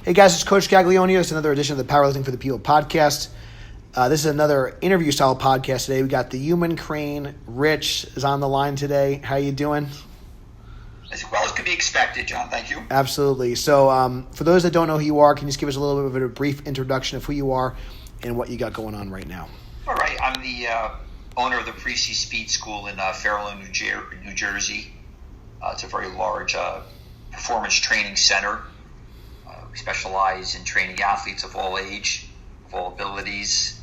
Hey guys, it's Coach Gaglione. It's another edition of the Powerlifting for the People podcast. This is another interview-style podcast today. We got the human crane. Rich is on the line today. How you doing? As well as could be expected, John. Thank you. Absolutely. So for those that don't know who you are, can you just give us a little bit of a brief introduction of who you are and what you got going on right now? All right. I'm the owner of the Parisi Speed School in Fairlawn, New Jersey. It's a very large performance training center. We specialize in training athletes of all age, of all abilities.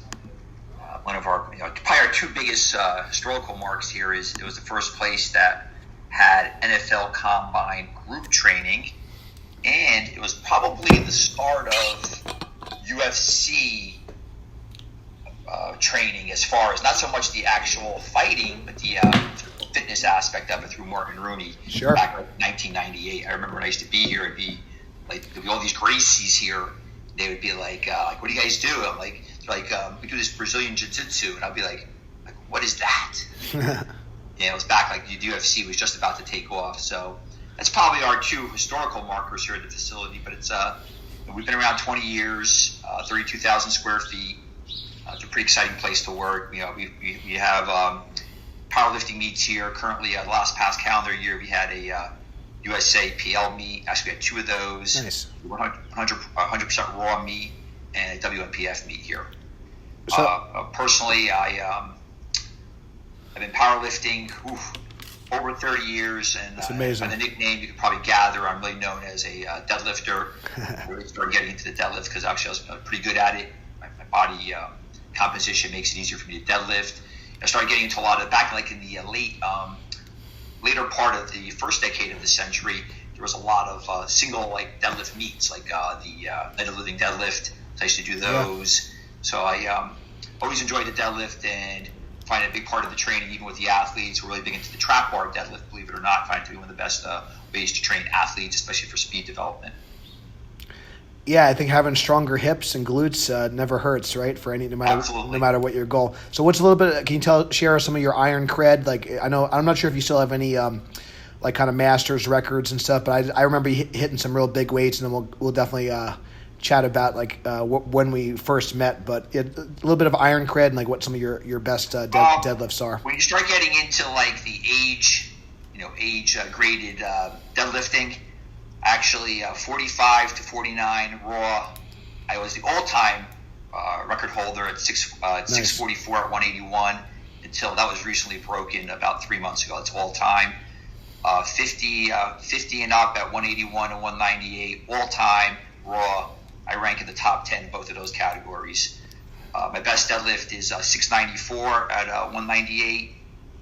One of our, probably our two biggest historical marks here is it was the first place that had NFL Combine group training, and it was probably the start of UFC training, as far as not so much the actual fighting, but the fitness aspect of it through Martin Rooney. Sure. Back in 1998. I remember when I used to be here, it'd be like there'd be all these Gracies here. They would be like, what do you guys do? I'm like, we do this Brazilian jiu-jitsu, and I'd be like, what is that? It was back like the UFC was just about to take off. So that's probably our two historical markers here at the facility. But it's we've been around 20 years, 32,000 square feet. It's a pretty exciting place to work. We have powerlifting meets here. Currently, the last past calendar year, we had a USA PL meet. Actually, we had two of those. Nice. 100% raw meet and a WNPF meet here. So, Personally, I've been powerlifting over 30 years, and that's amazing. By the nickname you could probably gather, I'm really known as a deadlifter. I really started getting into the deadlift because actually I was pretty good at it. My body composition makes it easier for me to deadlift. I started getting into a lot of back like in the later part of the first decade of the century. There was a lot of single like deadlift meets, like the Night of Living deadlift. So I used to do those. Yeah. So I always enjoyed the deadlift and find it a big part of the training, even with the athletes. We're really big into the trap bar deadlift, believe it or not. I find it to be one of the best ways to train athletes, especially for speed development. Yeah, I think having stronger hips and glutes never hurts, right? For no matter what your goal. So, what's a little bit? Can you share some of your iron cred? Like, I'm not sure if you still have any like kind of masters records and stuff, but I remember you hitting some real big weights, and then we'll definitely chat about like when we first met. But a little bit of iron cred and like what some of your best deadlifts are. When you start getting into like the age graded deadlifting. Actually, 45 to 49 raw. I was the all-time record holder at 644 at 181 until that was recently broken about 3 months ago. It's all-time. 50 and up at 181 and 198, all-time raw. I rank in the top 10 in both of those categories. My best deadlift is 694 at 198.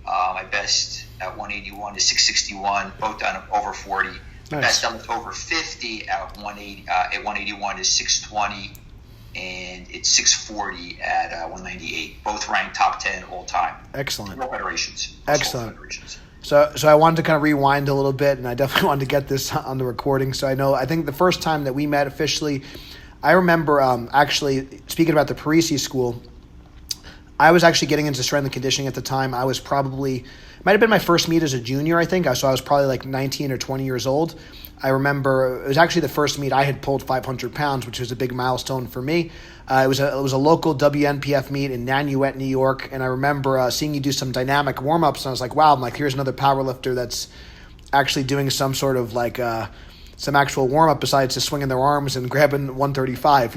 My best at 181 is 661, both done over 40. Nice. Best deadlift over 50 at 181 is 620, and it's 640 at 198. Both ranked top 10 all time. Excellent. All federations. Excellent. So I wanted to kind of rewind a little bit, and I definitely wanted to get this on the recording. So I think the first time that we met officially, I remember actually speaking about the Parisi School. I was actually getting into strength and conditioning at the time. I was might have been my first meet as a junior, I think. So I was probably like 19 or 20 years old. I remember it was actually the first meet I had pulled 500 pounds, which was a big milestone for me. It was a local WNPF meet in Nanuet, New York, and I remember seeing you do some dynamic warm-ups, and I was like, wow, here's another powerlifter that's actually doing some sort of like some actual warm-up besides just swinging their arms and grabbing 135,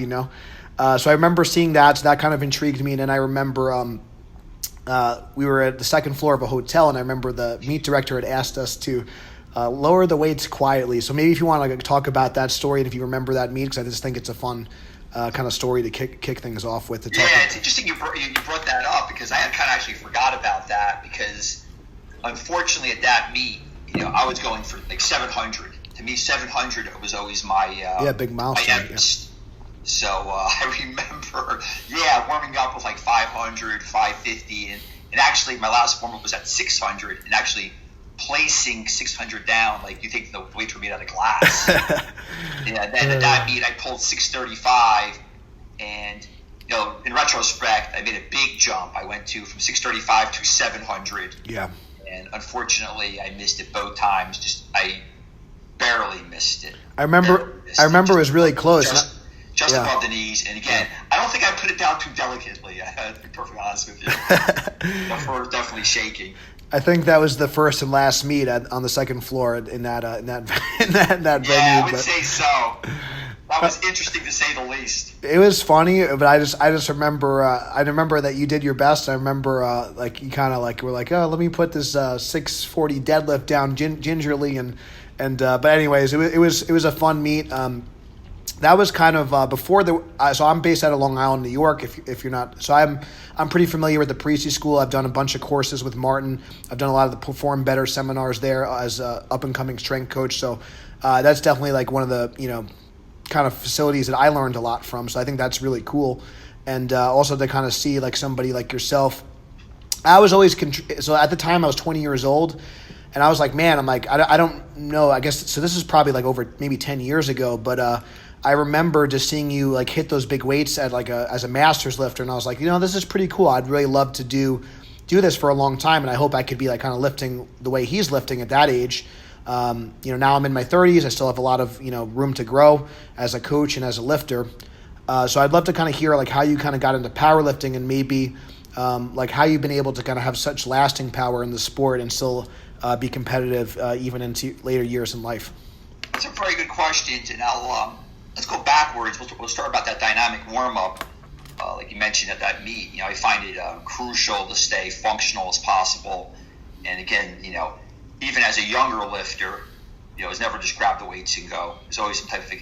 So I remember seeing that, so that kind of intrigued me, and then I remember we were at the second floor of a hotel, and I remember the meet director had asked us to lower the weights quietly. So maybe if you want to talk about that story, and if you remember that meet, because I just think it's a fun kind of story to kick things off with. It's interesting you brought that up, because I had kind of actually forgot about that, because unfortunately at that meet, I was going for like 700. To me, 700 was always my big milestone. So I remember, warming up with like 500, 550, and actually my last warm-up was at 600, and actually placing 600 down, like you think the weights were made out of glass. And then at that meet, I pulled 635, and in retrospect, I made a big jump. I went from 635 to 700. Yeah. And unfortunately, I missed it both times. I barely missed it. I remember it was really close. Just above the knees. And again, I don't think I put it down too delicately. To be perfectly honest with you. The floor was definitely shaking. I think that was the first and last meet on the second floor in that venue. Yeah, I would say so. That was interesting to say the least. It was funny, but I just remember I remember that you did your best. I remember like you kind of like were like, oh, let me put this 640 deadlift down gingerly and but anyways, it was a fun meet. That was kind of before so I'm based out of Long Island, New York. If you're not, so I'm pretty familiar with the Parisi School. I've done a bunch of courses with Martin. I've done a lot of the Perform Better seminars there as a up and coming strength coach. So that's definitely like one of the kind of facilities that I learned a lot from. So I think that's really cool, and also to kind of see like somebody like yourself. I was always so at the time I was 20 years old. And I was like, man, I'm like, I don't know. I guess, so this is probably like over maybe 10 years ago, but I remember just seeing you like hit those big weights at like as a master's lifter. And I was like, this is pretty cool. I'd really love to do this for a long time. And I hope I could be like kind of lifting the way he's lifting at that age. Now I'm in my 30s. I still have a lot of, room to grow as a coach and as a lifter. So I'd love to kind of hear like how you kind of got into powerlifting and maybe like how you've been able to kind of have such lasting power in the sport and still be competitive even into later years in life. That's a very good question, and let's go backwards. We'll start about that dynamic warm-up. Like you mentioned at that meet, I find it crucial to stay functional as possible. And again, even as a younger lifter, it's never just grab the weights and go. There's always some type of thing.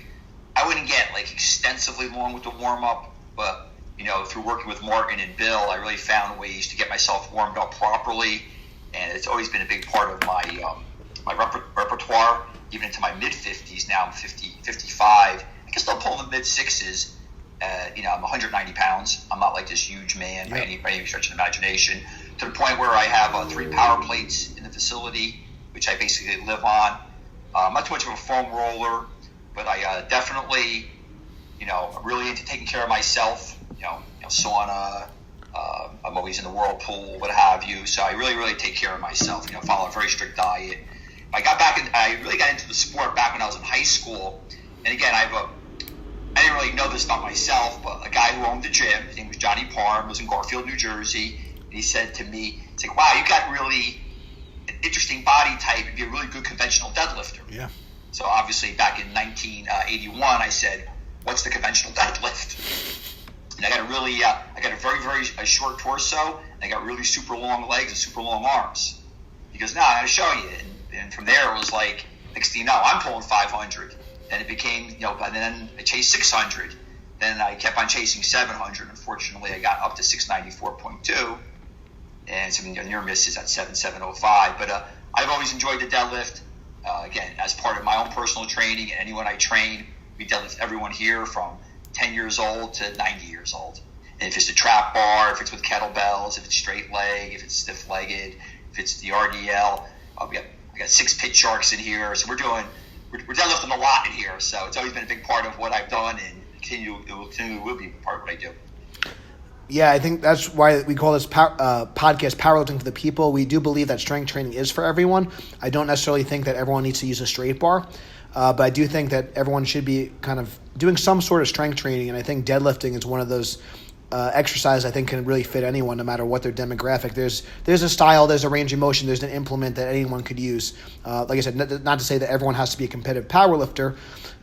I wouldn't get like extensively long with the warm-up, but through working with Martin and Bill, I really found ways to get myself warmed up properly. And it's always been a big part of my repertoire, even into my mid-50s. Now I'm 55. I can still pull in the mid-6s. I'm 190 pounds. I'm not like this huge man by any stretch of the imagination. To the point where I have 3 power plates in the facility, which I basically live on. I'm not too much of a foam roller, but I definitely, I'm really into taking care of myself. Sauna. I'm always in the whirlpool, what have you. So I really, really take care of myself. Follow a very strict diet. I really got into the sport back when I was in high school. And again, I didn't really know this about myself, but a guy who owned the gym, his name was Johnny Parm, was in Garfield, New Jersey. And he said to me, it's like, wow, you got really an interesting body type. You'd be a really good conventional deadlifter. Yeah. So obviously back in 1981, I said, what's the conventional deadlift? And I got a very, very short torso, and I got really super long legs and super long arms. He goes, I'm going to show you. And from there, it was like, next thing you know, I'm pulling 500. Then it became, and then I chased 600. Then I kept on chasing 700. Unfortunately, I got up to 694.2. And some near misses at 7705. But I've always enjoyed the deadlift. Again, as part of my own personal training, and anyone I train, we deadlift everyone here from 10 years old to 90 years old. And if it's the trap bar, if it's with kettlebells, if it's straight leg, if it's stiff-legged, if it's the RDL, I got 6 pit sharks in here. So we're deadlifting a lot in here. So it's always been a big part of what I've done, and it will be part of what I do. Yeah, I think that's why we call this podcast Powerlifting for the People. We do believe that strength training is for everyone. I don't necessarily think that everyone needs to use a straight bar. But I do think that everyone should be kind of doing some sort of strength training, and I think deadlifting is one of those exercises I think can really fit anyone, no matter what their demographic. There's a style, there's a range of motion, there's an implement that anyone could use. Like I said, not to say that everyone has to be a competitive power lifter,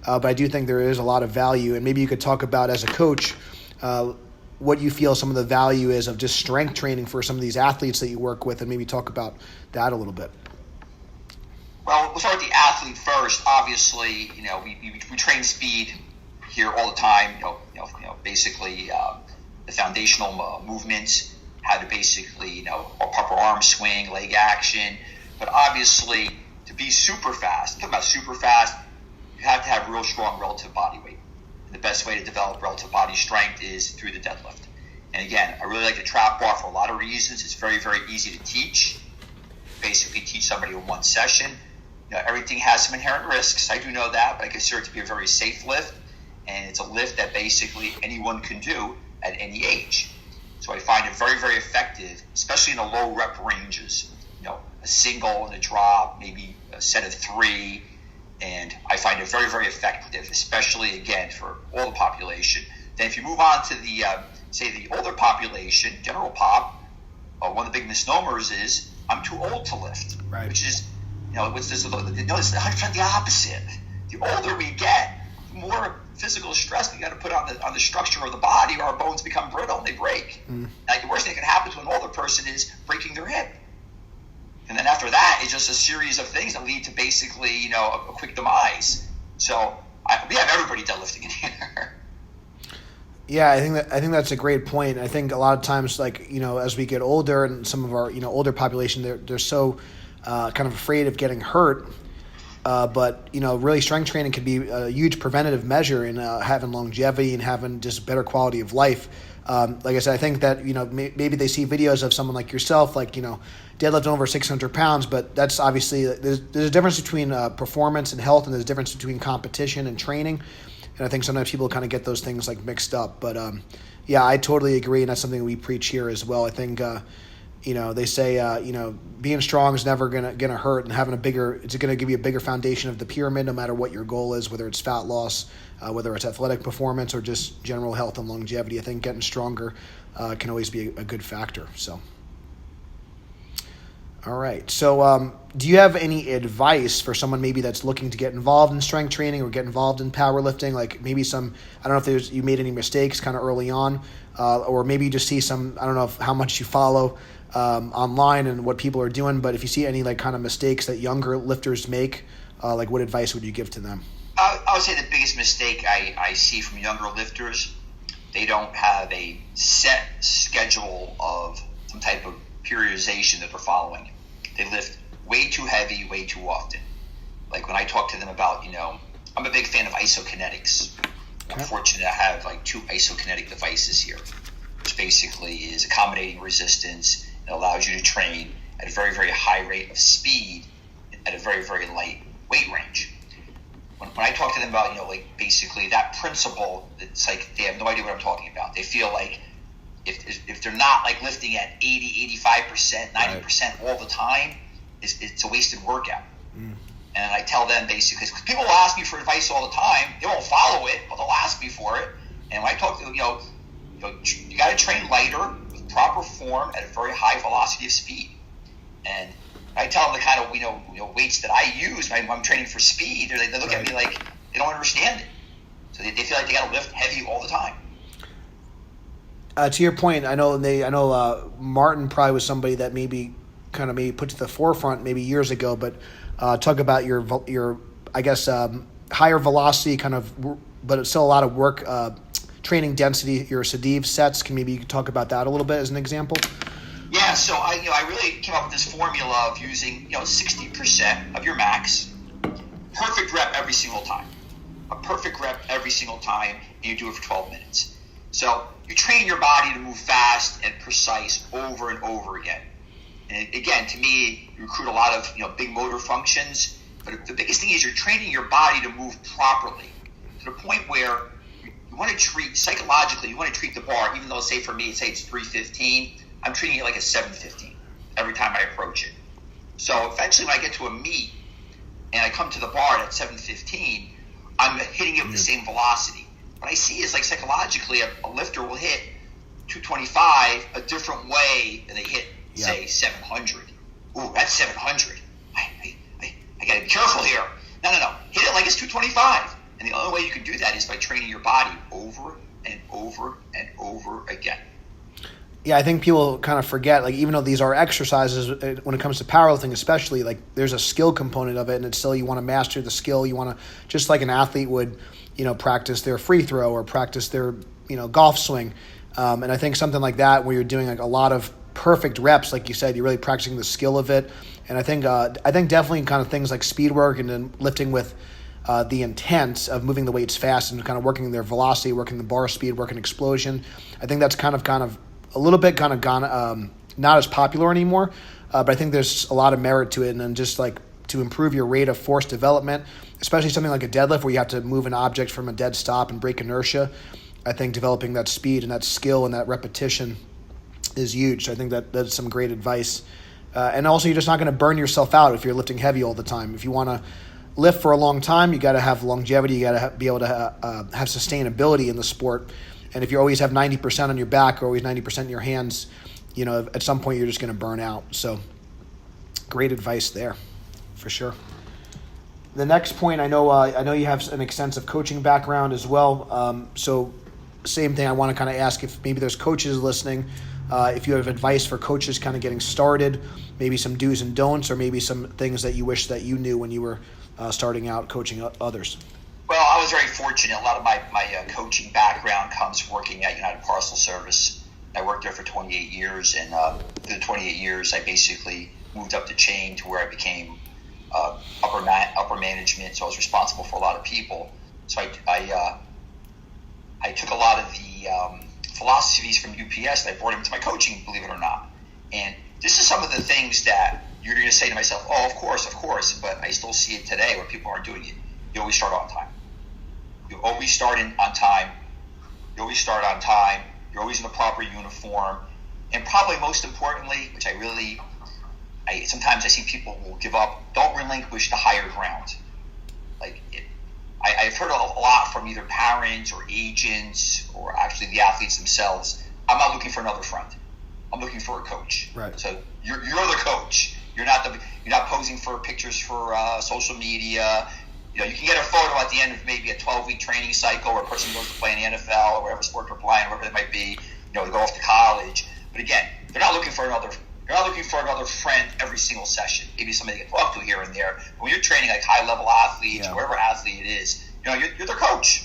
but I do think there is a lot of value, and maybe you could talk about as a coach what you feel some of the value is of just strength training for some of these athletes that you work with, and maybe talk about that a little bit. Well, we'll start with the athlete first. Obviously, we train speed here all the time. Basically the foundational movements, how to basically proper arm swing, leg action. But obviously, to be super fast, talking about super fast, you have to have real strong relative body weight. And the best way to develop relative body strength is through the deadlift. And again, I really like the trap bar for a lot of reasons. It's very, very easy to teach. Basically, teach somebody in one session. Everything has some inherent risks. I do know that, but I consider it to be a very safe lift, and it's a lift that basically anyone can do at any age. So I find it very, very effective, especially in the low rep ranges. A single and a drop, maybe a set of 3, And I find it very, very effective, especially, again, for all the population. Then if you move on to the, say, the older population, general pop, one of the big misnomers is, I'm too old to lift, right. Which is, what's this? Notice the opposite. The older we get, the more physical stress we got to put on the structure of the body, or our bones become brittle and they break. Like the worst thing that can happen to an older person is breaking their hip. And then after that, it's just a series of things that lead to basically, a quick demise. So we have everybody deadlifting in here. Yeah, I think that's a great point. I think a lot of times, as we get older, and some of our older population, they're so kind of afraid of getting hurt. But really, strength training can be a huge preventative measure in having longevity and having just better quality of life. Like I said, I think that maybe they see videos of someone like yourself, deadlifting over 600 pounds, but that's obviously there's a difference between performance and health, and there's a difference between competition and training. And I think sometimes people kind of get those things mixed up. But yeah, I totally agree, and that's something we preach here as well. I think they say being strong is never gonna hurt, and having it's gonna give you a bigger foundation of the pyramid, no matter what your goal is, whether it's fat loss, whether it's athletic performance, or just general health and longevity. I think getting stronger can always be a good factor. So. All right. So do you have any advice for someone maybe that's looking to get involved in strength training or get involved in powerlifting? Like maybe I don't know if you made any mistakes kind of early on, or maybe you just see I don't know how much you follow online and what people are doing, but if you see any kind of mistakes that younger lifters make, what advice would you give to them? I would say the biggest mistake I see from younger lifters, they don't have a set schedule of some type of periodization that they're following. They lift way too heavy, way too often. Like when I talk to them about, I'm a big fan of isokinetics. Okay. I'm fortunate to have 2 isokinetic devices here, which basically is accommodating resistance and allows you to train at a very, very high rate of speed at a very, very light weight range. When I talk to them about, basically that principle, it's they have no idea what I'm talking about. They feel like if they're not lifting at 80, 85%, 90% all the time, it's a wasted workout. And I tell them basically, because people will ask me for advice all the time. They won't follow it, but they'll ask me for it. And when I talk to them, you got to train lighter with proper form at a very high velocity of speed. And I tell them the kind of weights that I use when I'm training for speed. They look at me like they don't understand it. So they feel like they got to lift heavy all the time. To your point, I know Martin probably was somebody that maybe put to the forefront maybe years ago, but talk about your I guess higher velocity but it's still a lot of work training density. Your Sadiv sets, can maybe you talk about that a little bit as an example? Yeah, so I really came up with this formula of using 60% of your max, perfect rep every single time, a perfect rep every single time, and you do it for 12 minutes. So you train your body to move fast and precise over and over again. And again, to me, you recruit a lot of big motor functions, but the biggest thing is you're training your body to move properly to the point where you want to treat psychologically. You want to treat the bar, even though say for me, say it's 315. I'm treating it like a 715 every time I approach it. So eventually, when I get to a meet and I come to the bar at 715, I'm hitting it with the same velocity. What I see is psychologically, a lifter will hit 225 a different way than they hit, say, 700. Ooh, that's 700. I got to be careful here. No. Hit it like it's 225. And the only way you can do that is by training your body over and over and over again. Yeah, I think people kind of forget, even though these are exercises, when it comes to powerlifting especially, there's a skill component of it, and it's still you want to master the skill. You want to, just like an athlete would, practice their free throw or practice their, golf swing. And I think something like that where you're doing a lot of perfect reps, like you said, you're really practicing the skill of it. And I think definitely kind of things like speed work and then lifting with the intent of moving the weights fast and kind of working their velocity, working the bar speed, working explosion. I think that's kind of a little bit kind of gone, not as popular anymore, but I think there's a lot of merit to it. And then just to improve your rate of force development, especially something like a deadlift where you have to move an object from a dead stop and break inertia, I think developing that speed and that skill and that repetition is huge. So I think that's some great advice. And also, you're just not going to burn yourself out if you're lifting heavy all the time. If you want to, lift for a long time, you got to have longevity. You got to be able to have sustainability in the sport. And if you always have 90% on your back or always 90% in your hands, at some point you're just going to burn out. So great advice there, for sure. The next point, I know you have an extensive coaching background as well. So same thing, I want to kind of ask if maybe there's coaches listening, if you have advice for coaches kind of getting started, maybe some do's and don'ts, or maybe some things that you wish that you knew when you were starting out coaching others. Well, I was very fortunate. A lot of my coaching background comes from working at United Parcel Service. I worked there for 28 years, and through the 28 years, I basically moved up the chain to where I became upper management, so I was responsible for a lot of people. So I took a lot of the philosophies from UPS and I brought them into my coaching, believe it or not. And this is some of the things that you're going to say to myself, oh, of course, but I still see it today where people aren't doing it. You always start on time. You always start on time. You always start on time. You're always in the proper uniform. And probably most importantly, which sometimes I see people will give up, don't relinquish the higher ground. I've heard a lot from either parents or agents or actually the athletes themselves. I'm not looking for another friend. I'm looking for a coach. Right. So you're the coach. You're not posing for pictures for social media. You can get a photo at the end of maybe a 12-week training cycle where a person goes to play in the NFL or whatever sport they're playing, whatever it might be. They go off to college. But again, they're not looking for another. You're not looking for another friend every single session. Maybe somebody to talk to here and there. But when you're training like high-level athletes, or whatever athlete it is, you're their coach.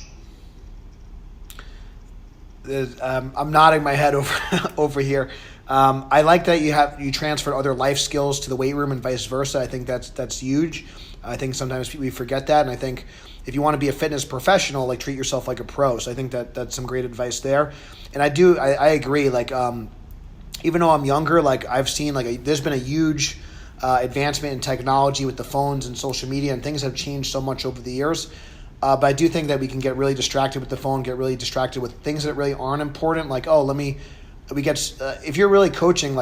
I'm nodding my head over here. I like that you transferred other life skills to the weight room and vice versa. I think that's huge. I think sometimes we forget that, and I think if you want to be a fitness professional, treat yourself like a pro. So I think that's some great advice there. And I agree. Even though I'm younger, I've seen there's been a huge advancement in technology with the phones and social media, and things have changed so much over the years. But I do think that we can get really distracted with the phone, get really distracted with things that really aren't important. If you're really coaching,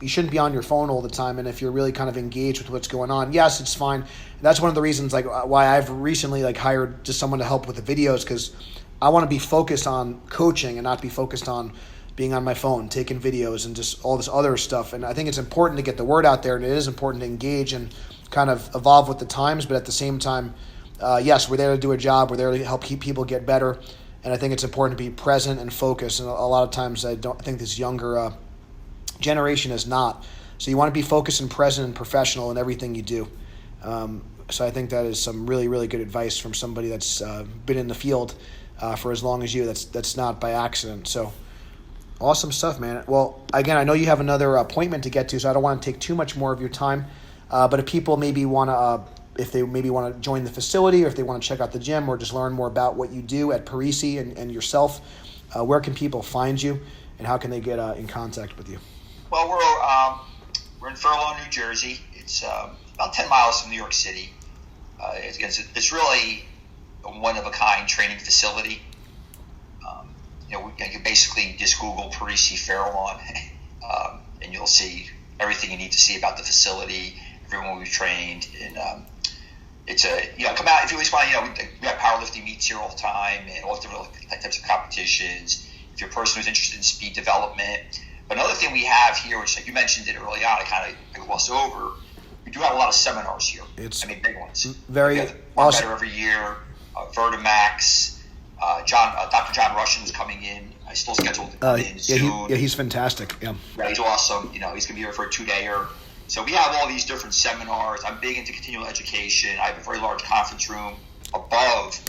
you shouldn't be on your phone all the time. And if you're really kind of engaged with what's going on, yes, it's fine. And that's one of the reasons why I've recently hired just someone to help with the videos, because I want to be focused on coaching and not be focused on being on my phone, taking videos and just all this other stuff. And I think it's important to get the word out there, and it is important to engage and kind of evolve with the times. But at the same time, yes, we're there to do a job. We're there to help keep people get better. And I think it's important to be present and focused. And a lot of times I think this younger generation is not. So you want to be focused and present and professional in everything you do. So I think that is some really, really good advice from somebody that's been in the field for as long as you. That's not by accident. So awesome stuff, man. Well, again, I know you have another appointment to get to, so I don't want to take too much more of your time. But if people maybe want to, if they maybe want to join the facility, or if they want to check out the gym, or just learn more about what you do at Parisi and yourself, where can people find you, and how can they get in contact with you? Well, we're in Furlong, New Jersey. It's about 10 miles from New York City. It's really a one-of-a-kind training facility. You can basically just Google Parisi Fairlawn, and you'll see everything you need to see about the facility, everyone we've trained, and come out if you always want. We have powerlifting meets here all the time, and all different types of competitions. If you're a person who's interested in speed development, but another thing we have here, which you mentioned it early on, I kind of glossed over. We do have a lot of seminars here. Big ones. Very one awesome. better every year. Vertimax. Dr. John Russian is coming in. I still scheduled to come in soon. He's fantastic. Yeah, he's awesome. He's going to be here for a 2-dayer. So we have all these different seminars. I'm big into continual education. I have a very large conference room above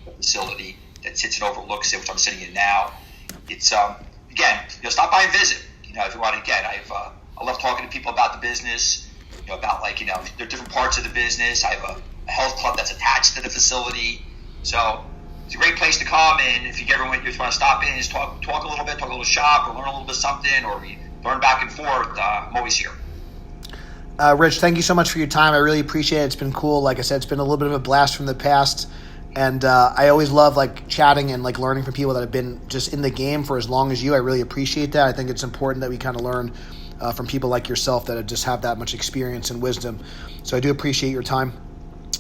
the facility that sits and overlooks it, which I'm sitting in now. It's again, stop by and visit. If you want to. Again, I love talking to people about the business. About there are different parts of the business. I have a health club that's attached to the facility. So it's a great place to come, and if you ever just want to stop in and just talk a little bit, talk a little shop, or learn a little bit something, or we learn back and forth, I'm always here. Rich, thank you so much for your time. I really appreciate it. It's been cool. Like I said, it's been a little bit of a blast from the past, and I always love chatting and learning from people that have been just in the game for as long as you. I really appreciate that. I think it's important that we kind of learn from people like yourself that just have that much experience and wisdom. So I do appreciate your time.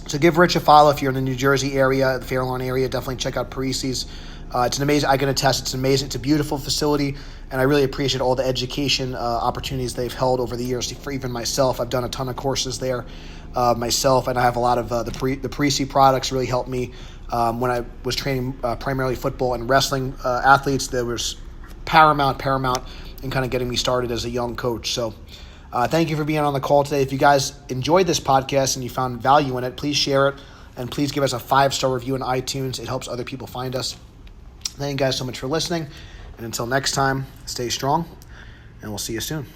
So give Rich a follow if you're in the New Jersey area, the Fair Lawn area. Definitely check out Parisi's. It's an amazing, I can attest, it's amazing. It's a beautiful facility, and I really appreciate all the education opportunities they've held over the years. For even myself, I've done a ton of courses there myself, and I have a lot of the Parisi products really helped me when I was training primarily football and wrestling athletes. There was paramount in kind of getting me started as a young coach. So thank you for being on the call today. If you guys enjoyed this podcast and you found value in it, please share it, and please give us a 5-star review on iTunes. It helps other people find us. Thank you guys so much for listening. And until next time, stay strong, and we'll see you soon.